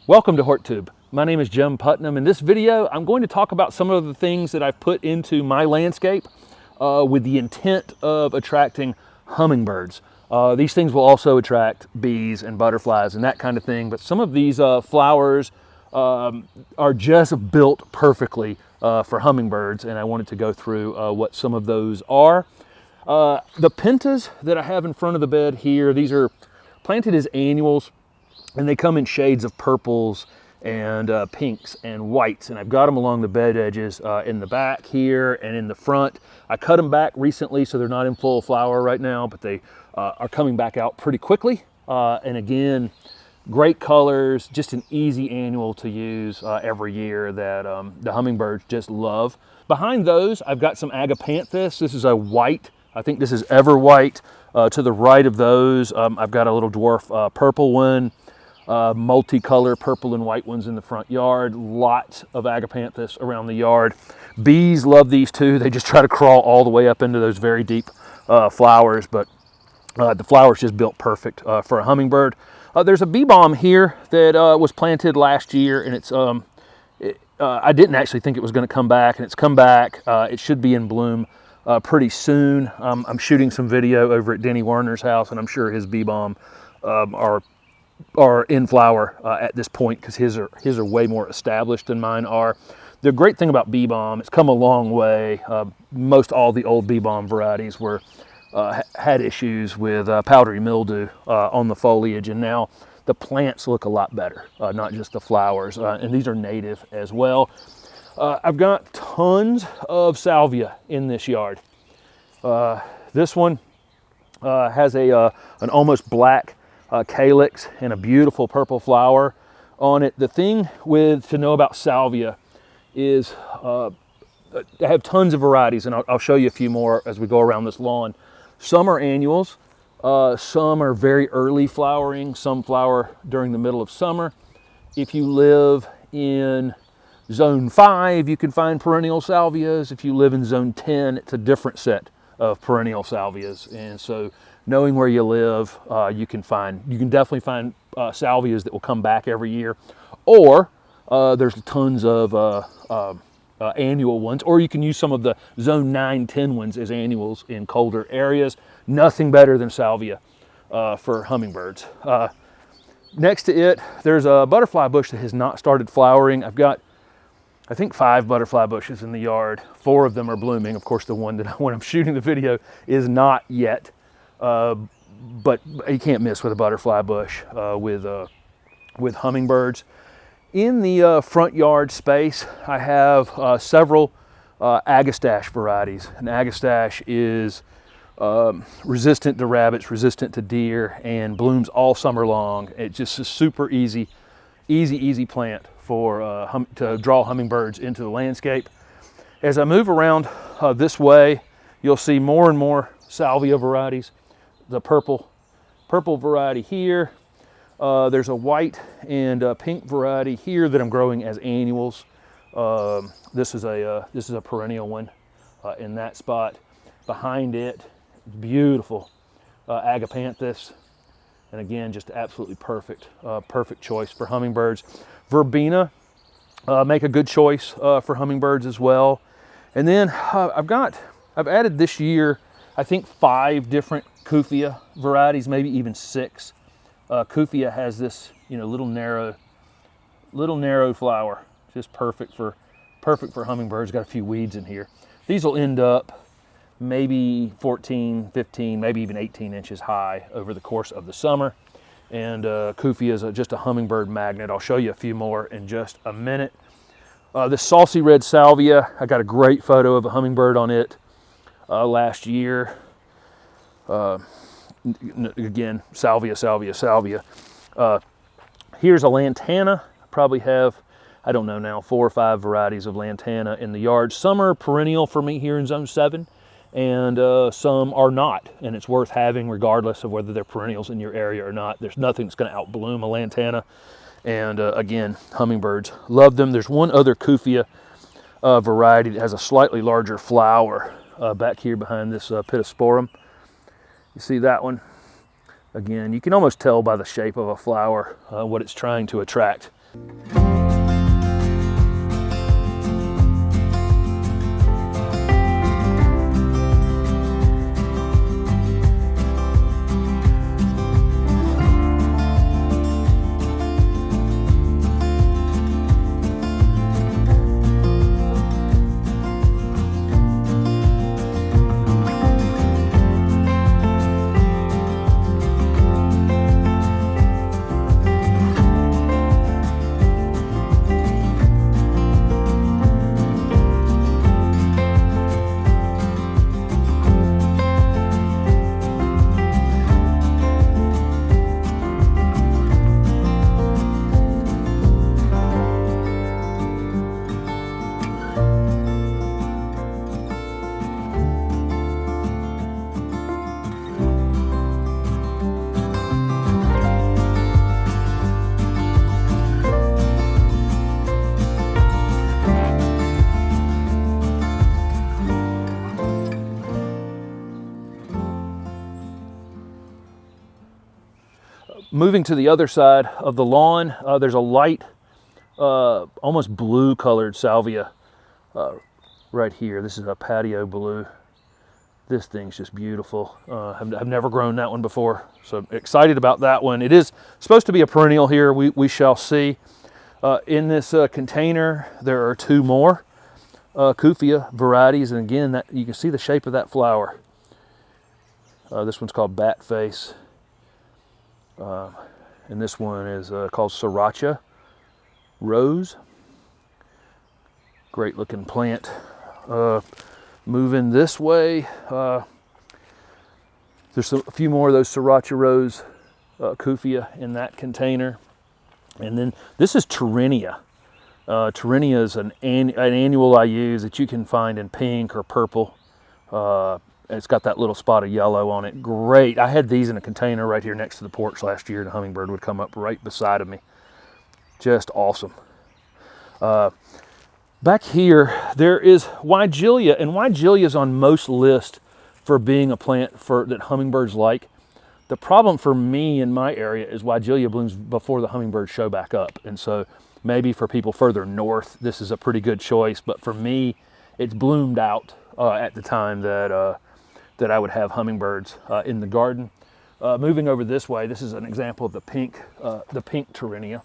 Welcome to HortTube. My name is Jim Putnam. In this video, I'm going to talk about some of the things that I've put into my landscape with the intent of attracting hummingbirds. These things will also attract bees and butterflies and that kind of thing, but some of these flowers are just built perfectly for hummingbirds, and I wanted to go through what some of those are. The pentas that I have in front of the bed here, these are planted as annuals, and they come in shades of purples and pinks and whites, and I've got them along the bed edges in the back here and in the front. I cut them back recently, so they're not in full flower right now, but they are coming back out pretty quickly. And again, great colors, just an easy annual to use every year that the hummingbirds just love. Behind those, I've got some agapanthus. This is a white, I think this is ever white. To the right of those, I've got a little dwarf purple one. Multicolor purple and white ones in the front yard. Lots of agapanthus around the yard. Bees love these too. They just try to crawl all the way up into those very deep flowers, but the flower's just built perfect for a hummingbird. There's a bee balm here that was planted last year, and it's I didn't actually think it was going to come back, and it's come back. It should be in bloom pretty soon. I'm shooting some video over at Denny Werner's house, and I'm sure his bee balm are in flower at this point, because his are way more established than mine are. The great thing about bee balm, it's come a long way. Most all the old bee balm varieties had issues with powdery mildew on the foliage, and now the plants look a lot better, not just the flowers, and these are native as well. I've got tons of salvia in this yard. This one has an almost black calyx and a beautiful purple flower on it. The thing to know about salvia is I have tons of varieties, and I'll show you a few more as we go around this lawn. Some are annuals, some are very early flowering, some flower during the middle of summer. If you live in zone 5, you can find perennial salvias. If you live in zone 10, it's a different set of perennial salvias. And so knowing where you live, you can definitely find salvias that will come back every year, or there's tons of annual ones, or you can use some of the zone 9, 10 ones as annuals in colder areas. Nothing better than salvia for hummingbirds. Next to it, there's a butterfly bush that has not started flowering. I've got, I think, 5 butterfly bushes in the yard. 4 of them are blooming. Of course, the one that when I'm shooting the video is not yet. But you can't miss with a butterfly bush with hummingbirds. In the front yard space, I have several Agastache varieties. And Agastache is resistant to rabbits, resistant to deer, and blooms all summer long. It's just a super easy plant for to draw hummingbirds into the landscape. As I move around this way, you'll see more and more salvia varieties. The purple variety here. There's a white and pink variety here that I'm growing as annuals. This is a perennial one in that spot. Behind it, beautiful agapanthus, and again, just absolutely perfect choice for hummingbirds. Verbena make a good choice for hummingbirds as well. And then I've added this year, I think, 5 different Cuphea varieties, maybe even 6. Cuphea has this, little narrow flower, just perfect for hummingbirds. Got a few weeds in here. These will end up maybe 14, 15, maybe even 18 inches high over the course of the summer. And Cuphea is just a hummingbird magnet. I'll show you a few more in just a minute. This saucy red salvia, I got a great photo of a hummingbird on it last year. Again, salvia. Here's a lantana. I probably have, I don't know now, 4 or 5 varieties of lantana in the yard. Some are perennial for me here in zone 7, and some are not, and it's worth having regardless of whether they're perennials in your area or not. There's nothing that's going to outbloom a lantana, and again, hummingbirds love them. There's one other Cuphea variety that has a slightly larger flower back here behind this pittosporum. You see that one? Again, you can almost tell by the shape of a flower what it's trying to attract Moving to the other side of the lawn, there's a light, almost blue colored salvia right here. This is a patio blue. This thing's just beautiful. I've never grown that one before, so excited about that one. It is supposed to be a perennial here. We shall see. In this container, there are two more Cuphea varieties, and again, that you can see the shape of that flower. This one's called Bat Face. And this one is called Sriracha Rose. Great looking plant. Moving this way, there's a few more of those Sriracha Rose Cuphea in that container. And then this is Torena. Torena is an annual I use that you can find in pink or purple. It's got that little spot of yellow on it. Great. I had these in a container right here next to the porch last year, and a hummingbird would come up right beside of me. Just awesome. Back here, there is Weigela, and Weigela is on most lists for being a plant that hummingbirds like. The problem for me in my area is Weigela blooms before the hummingbirds show back up, and so maybe for people further north, this is a pretty good choice, but for me, it's bloomed out at the time that I would have hummingbirds in the garden. Moving over this way, this is an example of the pink Torena.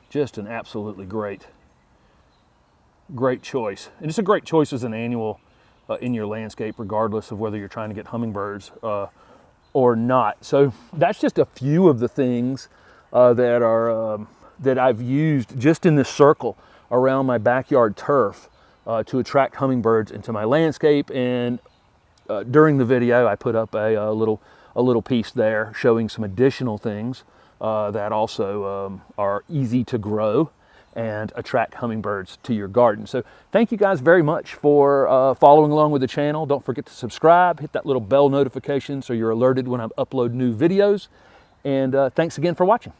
Just an absolutely great choice. And it's a great choice as an annual in your landscape, regardless of whether you're trying to get hummingbirds or not. So that's just a few of the things that I've used just in this circle around my backyard turf to attract hummingbirds into my landscape. And during the video, I put up a little piece there showing some additional things that also are easy to grow and attract hummingbirds to your garden. So thank you guys very much for following along with the channel. Don't forget to subscribe, hit that little bell notification so you're alerted when I upload new videos. And thanks again for watching.